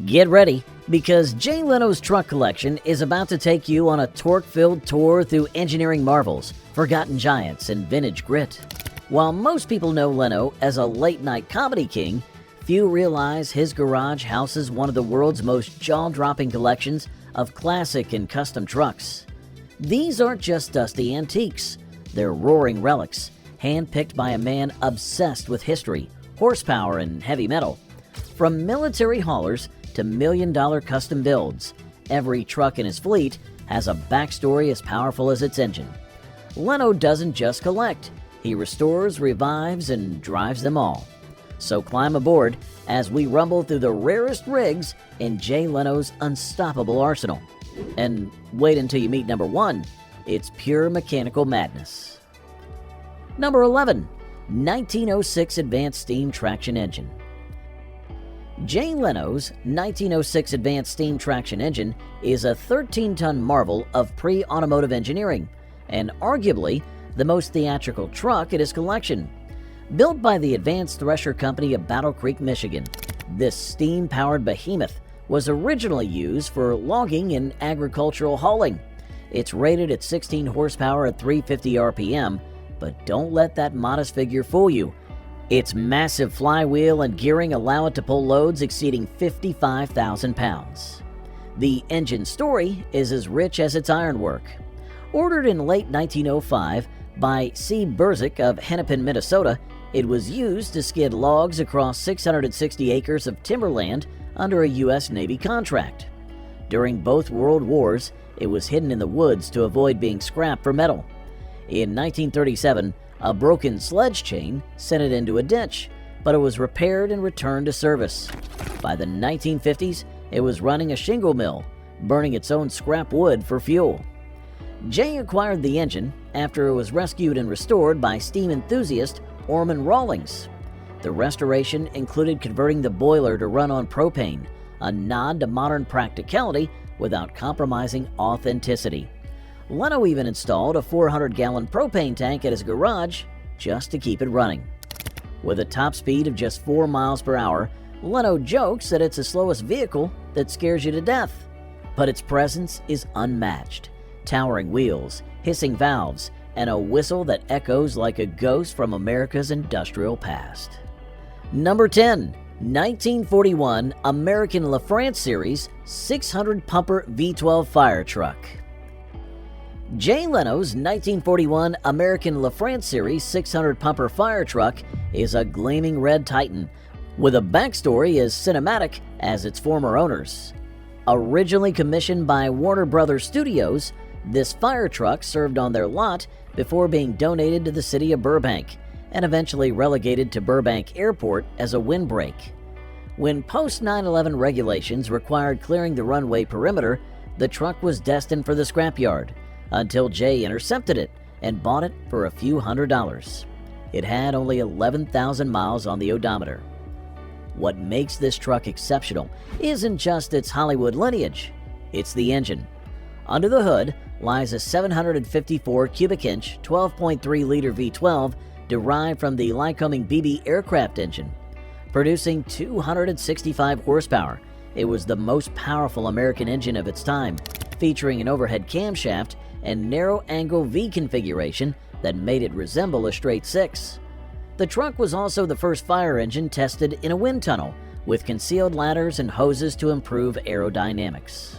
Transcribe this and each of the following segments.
Get ready, because Jay Leno's truck collection is about to take you on a torque-filled tour through engineering marvels, forgotten giants, and vintage grit. While most people know Leno as a late-night comedy king, few realize his garage houses one of the world's most jaw-dropping collections of classic and custom trucks. These aren't just dusty antiques. They're roaring relics, hand-picked by a man obsessed with history, horsepower, and heavy metal. From military haulers to million-dollar custom builds, every truck in his fleet has a backstory as powerful as its engine. Leno doesn't just collect. He restores, revives, and drives them all. So climb aboard as we rumble through the rarest rigs in Jay Leno's unstoppable arsenal. And wait until you meet number 1. It's pure mechanical madness. Number 11. 1906 Advanced Steam Traction Engine. Jay Leno's 1906 Advanced Steam Traction Engine is a 13-ton marvel of pre-automotive engineering, and arguably the most theatrical truck in his collection. Built by the Advanced Thresher Company of Battle Creek, Michigan, this steam-powered behemoth was originally used for logging and agricultural hauling. It's rated at 16 horsepower at 350 RPM, but don't let that modest figure fool you. Its massive flywheel and gearing allow it to pull loads exceeding 55,000 pounds. The engine story is as rich as its ironwork. Ordered in late 1905 by C. Berzik of Hennepin, Minnesota, it was used to skid logs across 660 acres of timberland under a U.S. Navy contract. During both World Wars, it was hidden in the woods to avoid being scrapped for metal. In 1937, a broken sledge chain sent it into a ditch, but it was repaired and returned to service. By the 1950s, it was running a shingle mill, burning its own scrap wood for fuel. Jay acquired the engine after it was rescued and restored by steam enthusiast Orman Rawlings. The restoration included converting the boiler to run on propane, a nod to modern practicality without compromising authenticity. Leno even installed a 400-gallon propane tank at his garage just to keep it running. With a top speed of just 4 miles per hour, Leno jokes that it's the slowest vehicle that scares you to death. But its presence is unmatched. Towering wheels, hissing valves, and a whistle that echoes like a ghost from America's industrial past. Number 10. 1941 American LaFrance Series 600-pumper V12 fire truck. Jay Leno's 1941 American LaFrance Series 600-pumper fire truck is a gleaming red titan with a backstory as cinematic as its former owners. Originally commissioned by Warner Brothers Studios, this fire truck served on their lot before being donated to the city of Burbank and eventually relegated to Burbank Airport as a windbreak. When post-9/11 regulations required clearing the runway perimeter, the truck was destined for the scrapyard, until Jay intercepted it and bought it for a few $100s. It had only 11,000 miles on the odometer. What makes this truck exceptional isn't just its Hollywood lineage, it's the engine. Under the hood lies a 754 cubic inch, 12.3-liter V12 derived from the Lycoming BB aircraft engine. Producing 265 horsepower, it was the most powerful American engine of its time, featuring an overhead camshaft and narrow-angle V configuration that made it resemble a straight 6. The truck was also the first fire engine tested in a wind tunnel, with concealed ladders and hoses to improve aerodynamics.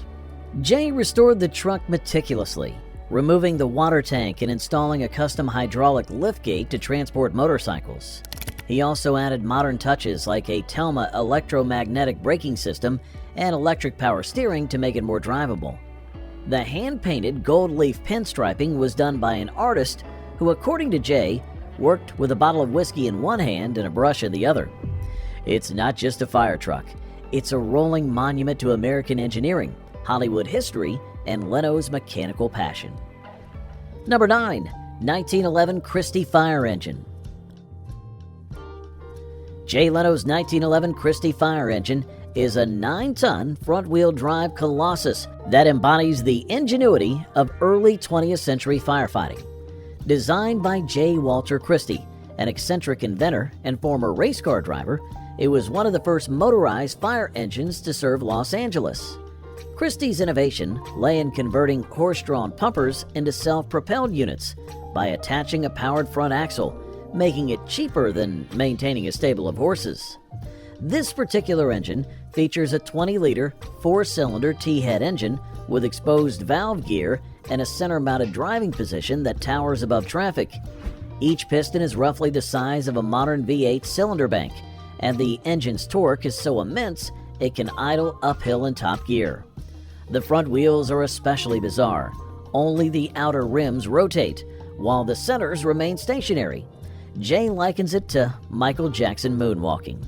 Jay restored the truck meticulously, removing the water tank and installing a custom hydraulic liftgate to transport motorcycles. He also added modern touches like a Telma electromagnetic braking system and electric power steering to make it more drivable. The hand-painted gold leaf pinstriping was done by an artist who, according to Jay, worked with a bottle of whiskey in one hand and a brush in the other. It's not just a fire truck. It's a rolling monument to American engineering, Hollywood history, and Leno's mechanical passion. Number 9. 1911 Christie Fire Engine. Jay Leno's 1911 Christie Fire Engine is a 9-ton front-wheel drive colossus that embodies the ingenuity of early 20th century firefighting. Designed by J. Walter Christie, an eccentric inventor and former race car driver, It was one of the first motorized fire engines to serve Los Angeles. Christie's innovation lay in converting horse-drawn pumpers into self-propelled units by attaching a powered front axle, making it cheaper than maintaining a stable of horses. This particular engine features a 20-liter, 4-cylinder T-head engine with exposed valve gear and a center-mounted driving position that towers above traffic. Each piston is roughly the size of a modern V8 cylinder bank, and the engine's torque is so immense it can idle uphill in top gear. The front wheels are especially bizarre. Only the outer rims rotate, while the centers remain stationary. Jay likens it to Michael Jackson moonwalking.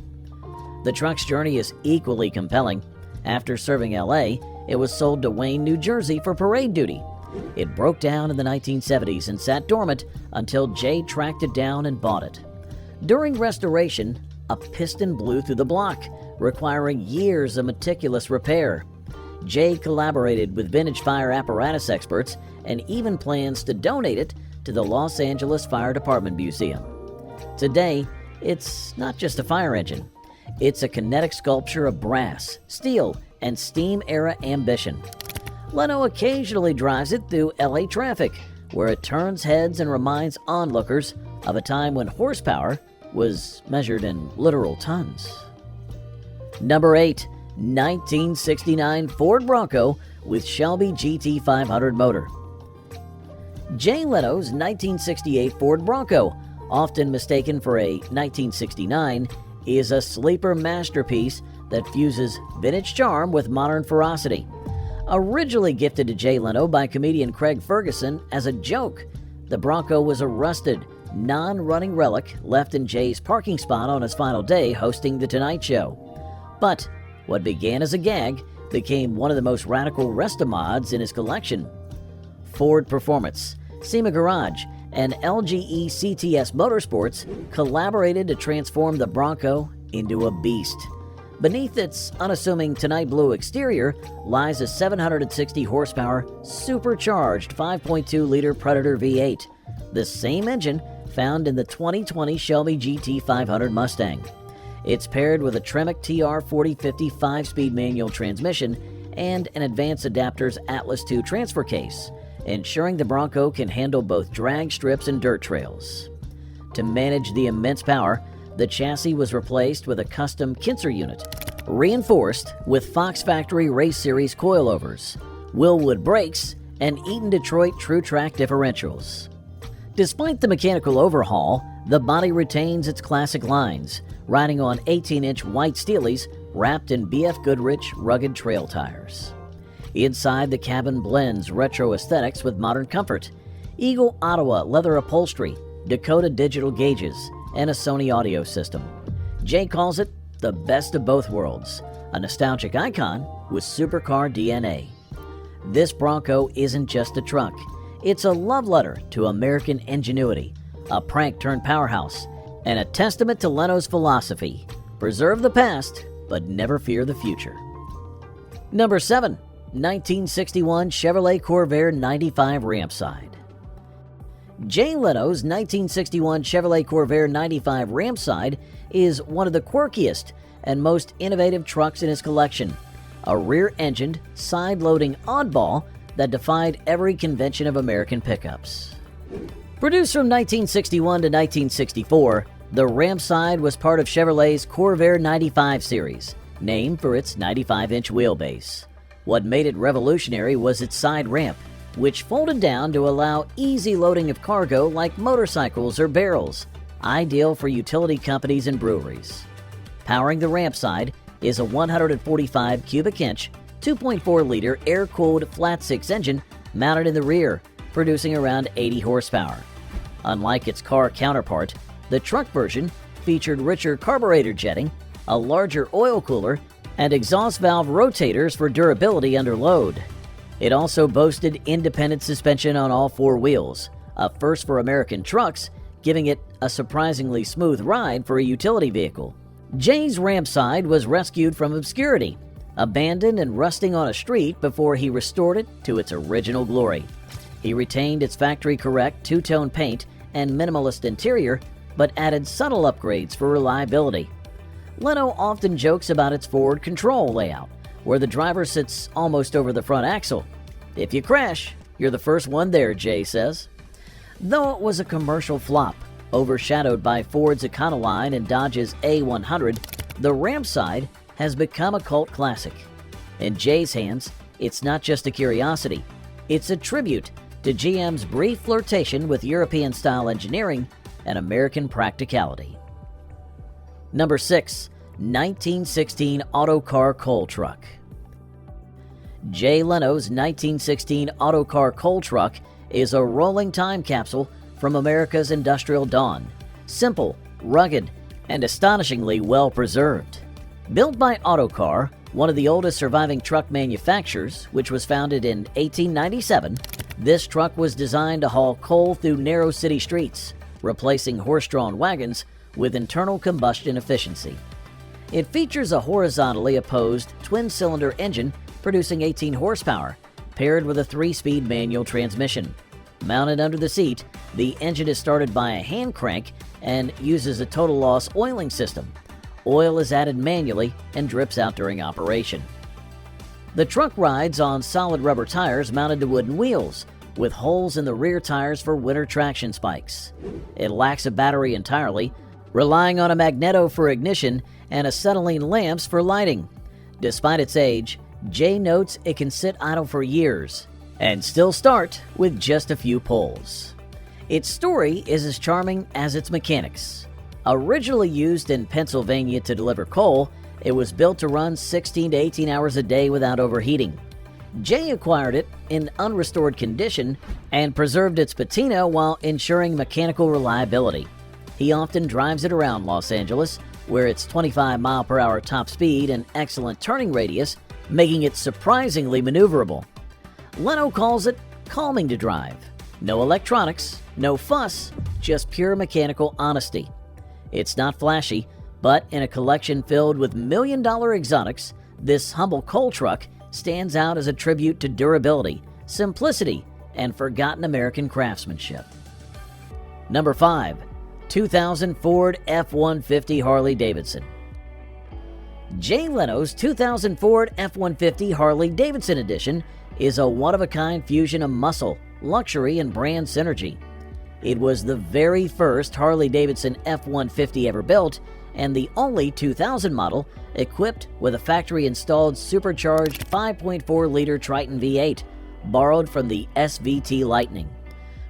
The truck's journey is equally compelling. After serving LA, it was sold to Wayne, New Jersey for parade duty. It broke down in the 1970s and sat dormant until Jay tracked it down and bought it. During restoration, a piston blew through the block, requiring years of meticulous repair. Jay collaborated with vintage fire apparatus experts and even plans to donate it to the Los Angeles Fire Department Museum. Today, it's not just a fire engine. It's a kinetic sculpture of brass, steel, and steam-era ambition. Leno occasionally drives it through LA traffic, where it turns heads and reminds onlookers of a time when horsepower was measured in literal tons. Number 8. 1969 Ford Bronco with Shelby GT500 motor. Jay Leno's 1968 Ford Bronco, often mistaken for a 1969, is a sleeper masterpiece that fuses vintage charm with modern ferocity. Originally gifted to Jay Leno by comedian Craig Ferguson as a joke, the Bronco was a rusted, non-running relic left in Jay's parking spot on his final day hosting The Tonight Show. But what began as a gag became one of the most radical resto-mods in his collection. Ford Performance, SEMA Garage, and LGE CTS Motorsports collaborated to transform the Bronco into a beast. Beneath its unassuming tonight blue exterior lies a 760 horsepower supercharged 5.2-liter Predator V8, the same engine found in the 2020 Shelby GT500 Mustang. It's paired with a Tremec TR4050 5-speed manual transmission and an Advanced Adapters Atlas II transfer case, ensuring the Bronco can handle both drag strips and dirt trails. To manage the immense power, the chassis was replaced with a custom Kinser unit, reinforced with Fox Factory Race Series coilovers, Willwood brakes, and Eaton Detroit True Track differentials. Despite the mechanical overhaul, the body retains its classic lines, riding on 18-inch white steelies wrapped in BF Goodrich rugged trail tires. Inside, the cabin blends retro aesthetics with modern comfort. Eagle Ottawa leather upholstery, Dakota digital gauges, and a Sony audio system. Jay calls it the best of both worlds, a nostalgic icon with supercar DNA. This Bronco isn't just a truck. It's a love letter to American ingenuity, a prank-turned powerhouse, and a testament to Leno's philosophy: preserve the past, but never fear the future. Number 7. 1961 Chevrolet Corvair 95 Rampside. Jay Leno's 1961 Chevrolet Corvair 95 Rampside is one of the quirkiest and most innovative trucks in his collection, a rear-engined, side-loading oddball that defied every convention of American pickups. Produced from 1961 to 1964, the Rampside was part of Chevrolet's Corvair 95 series, named for its 95-inch wheelbase. What made it revolutionary was its side ramp, which folded down to allow easy loading of cargo like motorcycles or barrels, ideal for utility companies and breweries. Powering the Rampside is a 145 cubic inch, 2.4-liter air-cooled flat-six engine mounted in the rear, producing around 80 horsepower. Unlike its car counterpart, the truck version featured richer carburetor jetting, a larger oil cooler, and exhaust valve rotators for durability under load. It also boasted independent suspension on all four wheels, a first for American trucks, giving it a surprisingly smooth ride for a utility vehicle. Jay's Rampside was rescued from obscurity, abandoned and rusting on a street before he restored it to its original glory. He retained its factory-correct two-tone paint and minimalist interior, but added subtle upgrades for reliability. Leno often jokes about its forward control layout, where the driver sits almost over the front axle. "If you crash, you're the first one there," Jay says. Though it was a commercial flop, overshadowed by Ford's Econoline and Dodge's A100, the Rampside has become a cult classic. In Jay's hands, it's not just a curiosity, it's a tribute to GM's brief flirtation with European-style engineering and American practicality. Number 6. 1916 Autocar Coal Truck. Jay Leno's 1916 Autocar coal truck is a rolling time capsule from America's industrial dawn. Simple, rugged, and astonishingly well preserved. Built by Autocar, one of the oldest surviving truck manufacturers, which was founded in 1897, this truck was designed to haul coal through narrow city streets, replacing horse-drawn wagons with internal combustion efficiency. It features a horizontally opposed twin-cylinder engine producing 18 horsepower, paired with a 3-speed manual transmission. Mounted under the seat, the engine is started by a hand crank and uses a total loss oiling system. Oil is added manually and drips out during operation. The truck rides on solid rubber tires mounted to wooden wheels, with holes in the rear tires for winter traction spikes. It lacks a battery entirely, relying on a magneto for ignition and acetylene lamps for lighting. Despite its age, Jay notes it can sit idle for years and still start with just a few pulls. Its story is as charming as its mechanics. Originally used in Pennsylvania to deliver coal, it was built to run 16 to 18 hours a day without overheating. Jay acquired it in unrestored condition and preserved its patina while ensuring mechanical reliability. He often drives it around Los Angeles, where its 25-mile-per-hour top speed and excellent turning radius making it surprisingly maneuverable. Leno calls it calming to drive. No electronics, no fuss, just pure mechanical honesty. It's not flashy, but in a collection filled with million-dollar exotics, this humble coal truck stands out as a tribute to durability, simplicity, and forgotten American craftsmanship. Number 5. 2000 Ford F-150 Harley-Davidson. Jay Leno's 2000 Ford F-150 Harley-Davidson edition is a one-of-a-kind fusion of muscle, luxury, and brand synergy. It was the very first Harley-Davidson F-150 ever built, and the only 2000 model equipped with a factory-installed supercharged 5.4-liter Triton V8, borrowed from the SVT Lightning,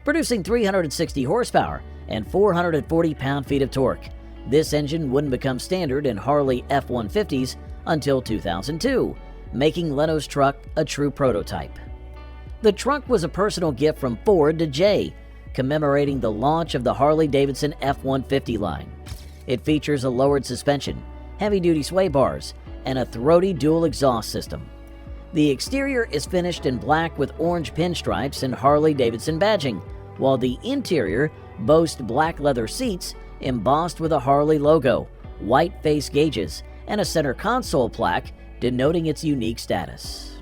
producing 360 horsepower and 440 pound-feet of torque. This engine wouldn't become standard in Harley F-150s until 2002, making Leno's truck a true prototype. The truck was a personal gift from Ford to Jay, commemorating the launch of the Harley-Davidson F-150 line. It features a lowered suspension, heavy-duty sway bars, and a throaty dual exhaust system. The exterior is finished in black with orange pinstripes and Harley-Davidson badging, while the interior boasts black leather seats embossed with a Harley logo, white face gauges, and a center console plaque denoting its unique status.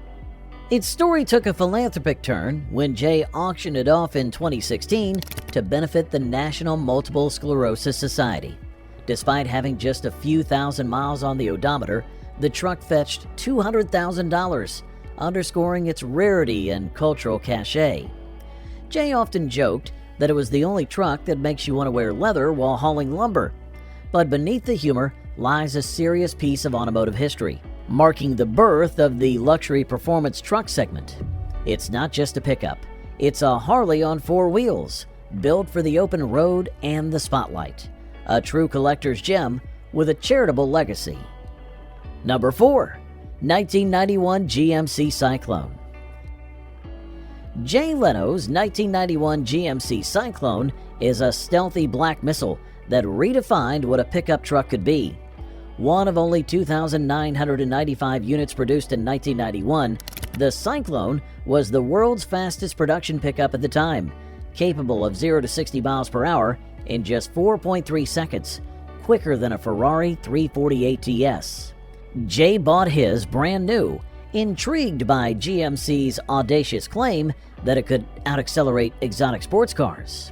Its story took a philanthropic turn when Jay auctioned it off in 2016 to benefit the National Multiple Sclerosis Society. Despite having just a few thousand miles on the odometer, the truck fetched $200,000, underscoring its rarity and cultural cachet. Jay often joked that it was the only truck that makes you want to wear leather while hauling lumber. But beneath the humor lies a serious piece of automotive history, marking the birth of the luxury performance truck segment. It's not just a pickup. It's a Harley on 4 wheels, built for the open road and the spotlight. A true collector's gem with a charitable legacy. Number 4. 1991 GMC Cyclone. Jay Leno's 1991 GMC Cyclone is a stealthy black missile that redefined what a pickup truck could be. One of only 2,995 units produced in 1991, the Cyclone was the world's fastest production pickup at the time, capable of 0 to 60 miles per hour in just 4.3 seconds, quicker than a Ferrari 348 TS. Jay bought his brand new, intrigued by GMC's audacious claim that it could out-accelerate exotic sports cars.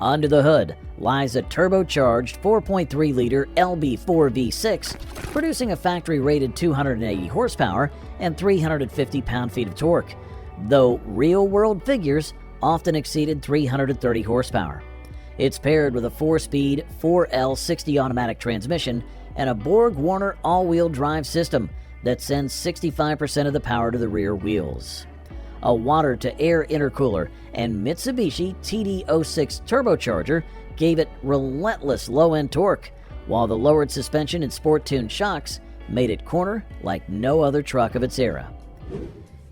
Under the hood lies a turbocharged 4.3-liter LB4 V6, producing a factory-rated 280 horsepower and 350 pound-feet of torque, though real-world figures often exceeded 330 horsepower. It's paired with a 4-speed 4L60 automatic transmission and a Borg-Warner all-wheel drive system that sends 65% of the power to the rear wheels. A water-to-air intercooler and Mitsubishi TD06 turbocharger gave it relentless low-end torque, while the lowered suspension and sport-tuned shocks made it corner like no other truck of its era.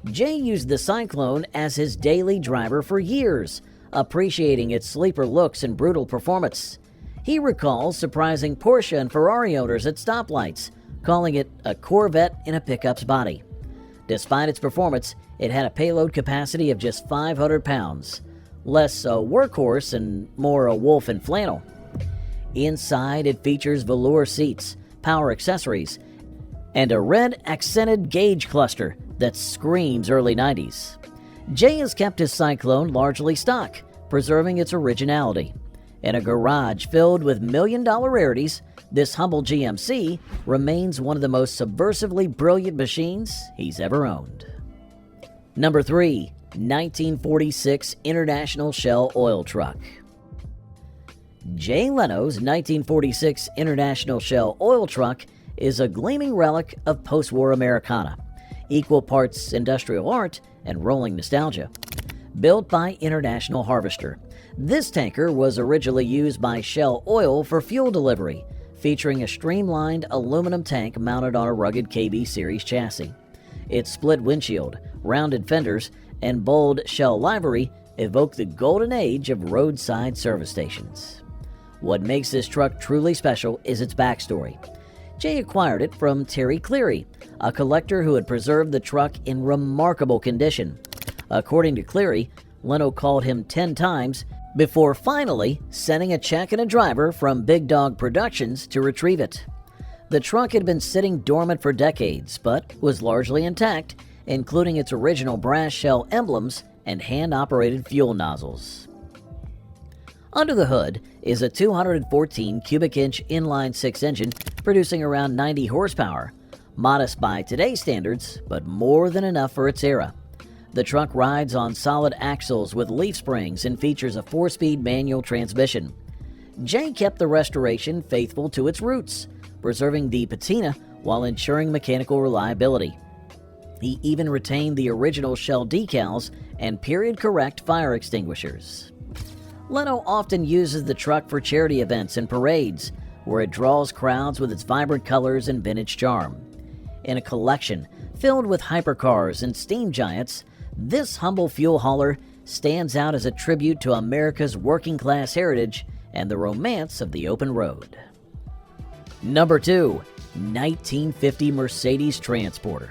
Jay used the Cyclone as his daily driver for years, appreciating its sleeper looks and brutal performance. He recalls surprising Porsche and Ferrari owners at stoplights, calling it a Corvette in a pickup's body. Despite its performance, it had a payload capacity of just 500 pounds, less a workhorse and more a wolf in flannel. Inside, it features velour seats, power accessories, and a red accented gauge cluster that screams early 90s. Jay has kept his Cyclone largely stock, preserving its originality. In a garage filled with million-dollar rarities, this humble GMC remains one of the most subversively brilliant machines he's ever owned. Number 3. 1946 International Shell Oil Truck. Jay Leno's 1946 International Shell Oil Truck is a gleaming relic of post-war Americana, equal parts industrial art and rolling nostalgia. Built by International Harvester, this tanker was originally used by Shell Oil for fuel delivery, featuring a streamlined aluminum tank mounted on a rugged KB Series chassis. Its split windshield, rounded fenders, and bold Shell livery evoke the golden age of roadside service stations. What makes this truck truly special is its backstory. Jay acquired it from Terry Cleary, a collector who had preserved the truck in remarkable condition. According to Cleary, Leno called him 10 times before finally sending a check and a driver from Big Dog Productions to retrieve it. The truck had been sitting dormant for decades, but was largely intact, including its original brass shell emblems and hand-operated fuel nozzles. Under the hood is a 214 cubic inch inline-6 engine producing around 90 horsepower, modest by today's standards, but more than enough for its era. The truck rides on solid axles with leaf springs and features a 4-speed manual transmission. Jay kept the restoration faithful to its roots, preserving the patina while ensuring mechanical reliability. He even retained the original Shell decals and period-correct fire extinguishers. Leno often uses the truck for charity events and parades, where it draws crowds with its vibrant colors and vintage charm. In a collection filled with hypercars and steam giants, this humble fuel hauler stands out as a tribute to America's working-class heritage and the romance of the open road. Number 2. 1950 Mercedes Transporter.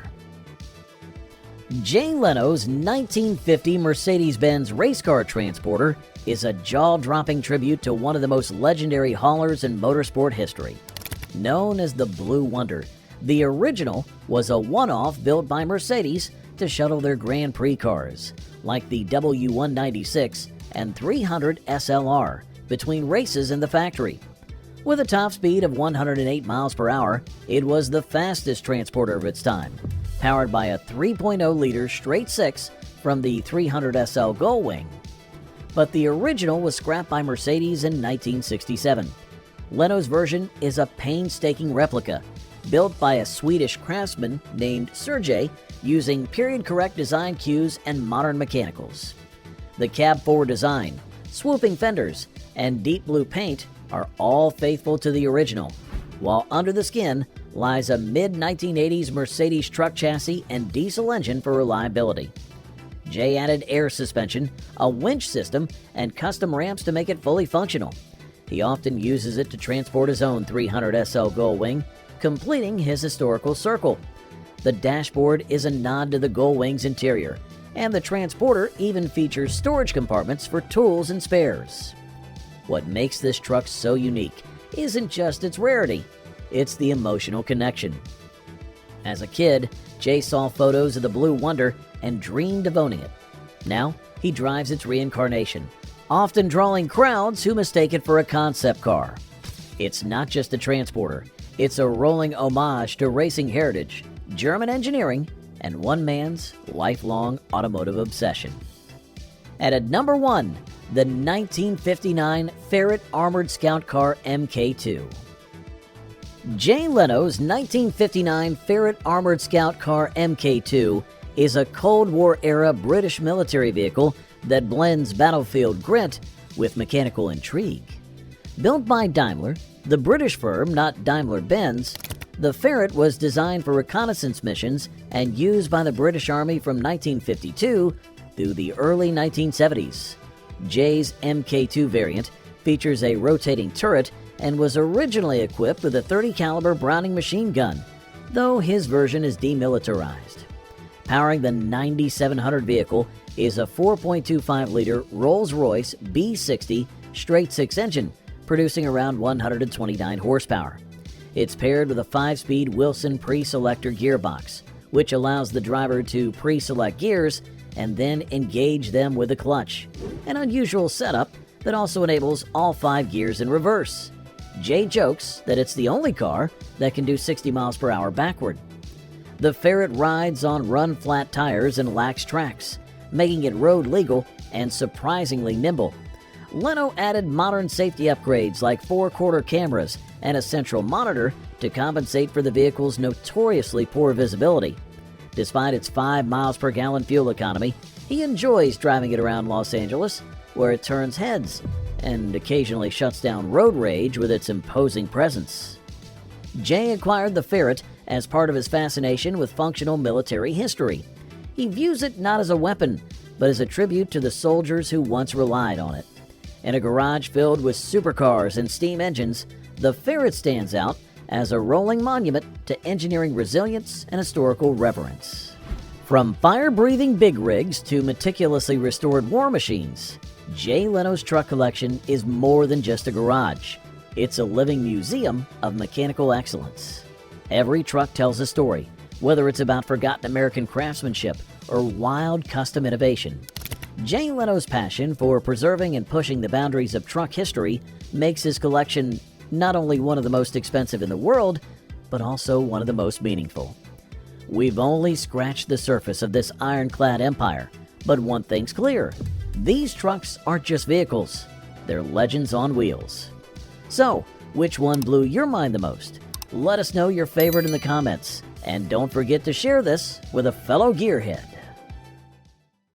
Jay Leno's 1950 Mercedes-Benz race car transporter is a jaw-dropping tribute to one of the most legendary haulers in motorsport history. Known as the Blue Wonder, the original was a one-off built by Mercedes to shuttle their Grand Prix cars, like the W196 and 300 SLR, between races in the factory. With a top speed of 108 miles per hour, it was the fastest transporter of its time, powered by a 3.0-liter straight-six from the 300 SL Gullwing. But the original was scrapped by Mercedes in 1967. Leno's version is a painstaking replica, built by a Swedish craftsman named Sergej, using period-correct design cues and modern mechanicals. The cab-forward design, swooping fenders, and deep blue paint are all faithful to the original, while under the skin lies a mid-1980s Mercedes truck chassis and diesel engine for reliability. Jay added air suspension, a winch system, and custom ramps to make it fully functional. He often uses it to transport his own 300 SL Gullwing, completing his historical circle. The dashboard is a nod to the Gullwing's interior, and the transporter even features storage compartments for tools and spares. What makes this truck so unique isn't just its rarity, it's the emotional connection. As a kid, Jay saw photos of the Blue Wonder and dreamed of owning it. Now, he drives its reincarnation, often drawing crowds who mistake it for a concept car. It's not just a transporter, it's a rolling homage to racing heritage, German engineering, and one man's lifelong automotive obsession. And at number 1, the 1959 Ferret Armored Scout Car Mk2. Jay Leno's 1959 Ferret Armored Scout Car Mk2 is a Cold War-era British military vehicle that blends battlefield grit with mechanical intrigue. Built by Daimler, the British firm, not Daimler-Benz, the Ferret was designed for reconnaissance missions and used by the British Army from 1952 through the early 1970s. Jay's Mk2 variant features a rotating turret and was originally equipped with a .30 caliber Browning machine gun, though his version is demilitarized. Powering the 9700 vehicle is a 4.25-liter Rolls-Royce B60 straight-six engine, producing around 129 horsepower. It's paired with a 5-speed Wilson pre-selector gearbox, which allows the driver to pre-select gears and then engage them with a clutch, an unusual setup that also enables all 5 gears in reverse. Jay jokes that it's the only car that can do 60 miles per hour backward. The Ferret rides on run-flat tires and lax tracks, making it road legal and surprisingly nimble. Leno added modern safety upgrades like 4-quarter cameras and a central monitor to compensate for the vehicle's notoriously poor visibility. Despite its 5 miles per gallon fuel economy, he enjoys driving it around Los Angeles, where it turns heads and occasionally shuts down road rage with its imposing presence. Jay acquired the Ferret as part of his fascination with functional military history. He views it not as a weapon, but as a tribute to the soldiers who once relied on it. In a garage filled with supercars and steam engines, the Ferret stands out as a rolling monument to engineering resilience and historical reverence. From fire-breathing big rigs to meticulously restored war machines, Jay Leno's truck collection is more than just a garage. It's a living museum of mechanical excellence. Every truck tells a story, whether it's about forgotten American craftsmanship or wild custom innovation. Jay Leno's passion for preserving and pushing the boundaries of truck history makes his collection not only one of the most expensive in the world, but also one of the most meaningful. We've only scratched the surface of this ironclad empire, but one thing's clear: these trucks aren't just vehicles, they're legends on wheels. So, which one blew your mind the most? Let us know your favorite in the comments, and don't forget to share this with a fellow gearhead.